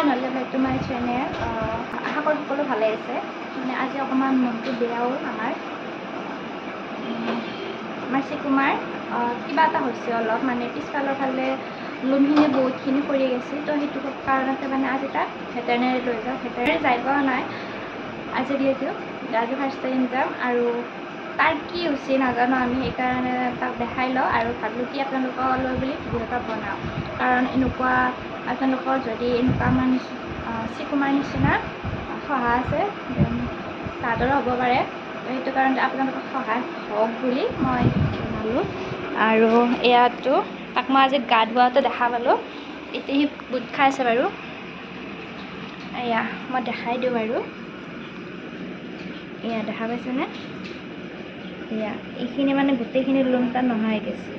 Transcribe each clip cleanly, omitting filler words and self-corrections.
Hi, welcome back to my channel. আশা কৰোঁ সকলো ভালে আছে। মানে আজি অকণমান মনটো বেয়াও আমাৰ চিকুমাৰ কিবা এটা হৈছে অলপ মানে পিছফালৰ ফালে লোমখিনি বহুতখিনি সৰি গৈছে তো সেইটো কাৰণতে মানে আজি তাক ভেটেৰিনেৰী লৈ যাওঁ ভেটেৰিনেৰী যাই পোৱা নাই আজিলৈকে আজি ফাৰ্ষ্ট টাইম যাম আৰু তাৰ কি হৈছে নাজানো আমি সেইকাৰণে তাক দেখাই লওঁ আৰু ভাবিলোঁ কি আপোনালোকক লৈ বুলি ভিডিঅ' এটা বনাওঁ কাৰণ এনেকুৱা আপোনালোকৰ যদি এনেকুৱা আমাৰ চিকুমাৰ নিচিনা সহায় আছে তাহাঁতৰো হ'ব পাৰে তো সেইটো কাৰণে আপোনালোকক সহায় হওক বুলি মই বনালোঁ আৰু এয়াতো তাক মই আজি গা ধোৱাটো দেখা পালোঁ এতিয়া সি গোট খাই আছে বাৰু এয়া মই দেখাই দিওঁ বাৰু এয়া দেখা পাইছেনে এয়া এইখিনি মানে গোটেইখিনি লোম তাত নোহোৱা হৈ গৈছে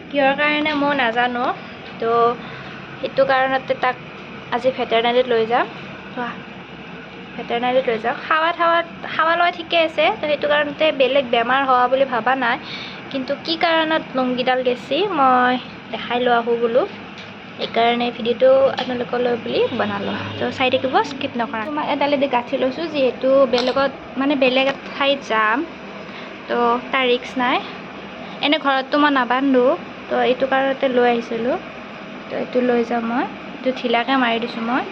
কিহৰ কাৰণে মই নাজানো তো সেইটো কাৰণতে তাক আজি ভেটেৰিনেৰীত লৈ যাম ভেটেৰিনেৰীত লৈ যাওঁ খাৱা লোৱা ঠিকে আছে তো সেইটো কাৰণতে বেলেগ বেমাৰ হোৱা বুলি ভবা নাই কিন্তু কি কাৰণত লোমকেইডাল গেছি মই দেখাই লোৱা আহোঁ বোলো সেইকাৰণে ভিডিঅ'টো আপোনালোকলৈ বুলি বনালোঁ তো চাই থাকিব স্কিপ নকৰা মই এডালেদি গাঁঠি লৈছোঁ যিহেতু বেলেগত মানে বেলেগ ঠাইত যাম তো তাৰ ৰিক্স নাই এনে ঘৰততো মই নাবান্ধো তো এইটো কাৰণতে লৈ আহিছিলোঁ তো এইটো লৈ যাওঁ মই এইটো ঢিলাকৈ মাৰি দিছোঁ মই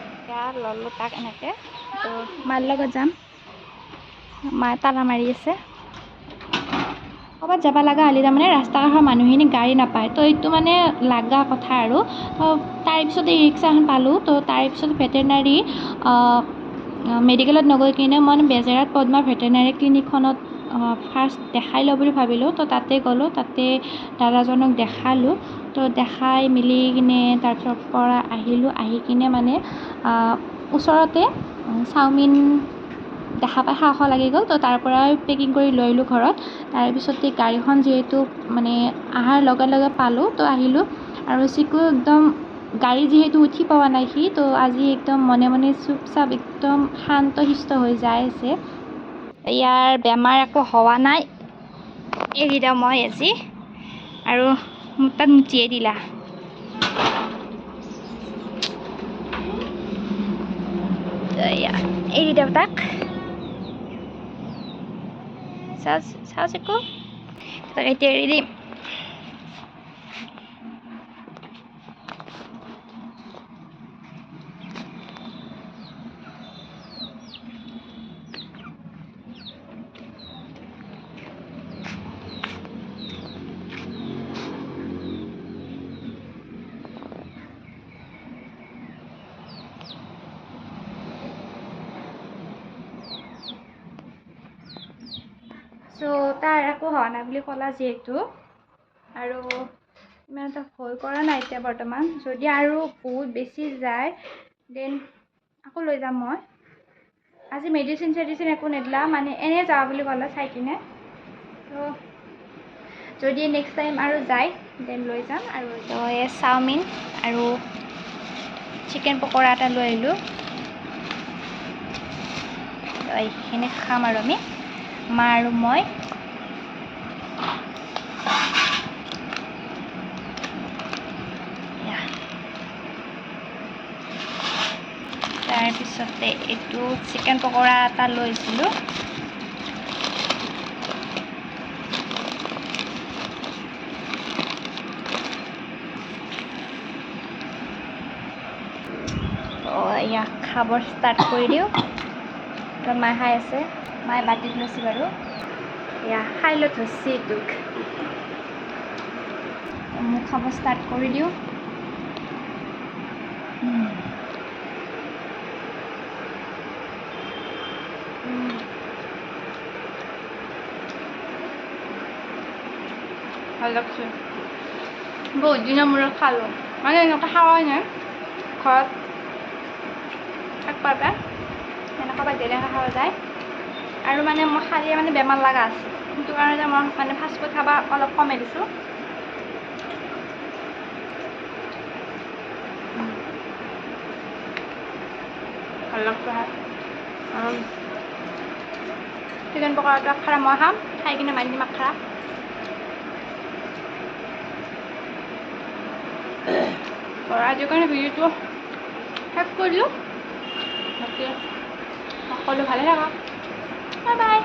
এতিয়া ল'লোঁ তাক এনেকৈ তো মাৰ লগত যাম মায়ে তালা মাৰি আছে ক'ৰবাত যাব লগা হ'লে তাৰমানে ৰাস্তা কাষৰ মানুহখিনি গাড়ী নাপায় তো এইটো মানে লগা কথা আৰু তো তাৰপিছতে ই ৰিক্সা এখন পালোঁ তো তাৰপিছত ভেটেৰিনেৰী মেডিকেলত নগৈ কিনে মই বেজেৰাত পদ্মা ভেটেৰিনেৰী ক্লিনিকখনত ফাৰ্ষ্ট দেখাই লওঁ বুলি ভাবিলোঁ তো তাতে গ'লোঁ তাতে দাদাজনক দেখালোঁ তো দেখাই মিলি কিনে তাৰপিছত পৰা আহিলোঁ আহি কিনে মানে ওচৰতে চাওমিন দেখা পাই খাওঁ লাগি গ'ল তো তাৰ পৰাই পেকিং কৰি লৈ আহিলোঁ ঘৰত তাৰপিছতে গাড়ীখন যিহেতু মানে অহাৰ লগে লগে পালোঁ তো আহিলোঁ আৰু চিকু একদম গাড়ী যিহেতু উঠি পোৱা নাই সি তো আজি একদম মনে মনে চুপচাপ একদম শান্ত শিষ্ট হৈ যাই আছে ইয়াৰ বেমাৰ একো হোৱা নাই এৰি দিওঁ মই আজি আৰু মোৰ তাত মুঠিয়ে দিলা এৰি দিওঁ তাক চাওঁ চিকু তাক এতিয়া এৰি দিম চ' তাৰ একো হোৱা নাই বুলি ক'লা যিহেতু আৰু ইমান এটা ভয় কৰা নাই এতিয়া বৰ্তমান যদি আৰু বহুত বেছি যায় দেন আকৌ লৈ যাম মই আজি মেডিচিন চেডিচিন একো নিদিলা মানে এনেই যাওঁ বুলি ক'লা চাই কিনে তো যদি নেক্সট টাইম আৰু যায় দেন লৈ যাম আৰু তো এই চাওমিন আৰু চিকেন পকৰা এটা লৈ আহিলোঁ তো এইখিনি খাম আৰু আমি মা আৰু মই তাৰপিছতে এইটো চিকেন পকৰা এটা লৈছিলোঁ তো এয়া খাব ষ্টাৰ্ট কৰি দিওঁ তো মায়ে খাই আছে মায়ে বাতিত লৈছে বাৰু এয়া খাই লৈ ধৰিছে এইটোক মোক খাব ষ্টাৰ্ট কৰি দিওঁ ভাল লাগছে বহুত দিনৰ মূৰত খালোঁ মানে এনেকুৱা খাৱাই নাই ঘৰত থাকবাৰ পৰা এনেকুৱা বা বেলেগে খাৱা যায় আৰু মানে মই খালে মানে বেমাৰ লগা আছে সেইটো কাৰণে মই মানে ফাষ্টফুড খাবা অলপ কমাই দিছোঁ ভাল লাগছে আৰু চিকেন পকৰাটো খাৰা মই খাম খাই কিনে মাৰি দিম খাৰা আজিৰ কাৰণে ভিডিঅ'টো শেষ কৰিলোঁ। বাকী সকলো ভালে থাকক। Bye bye.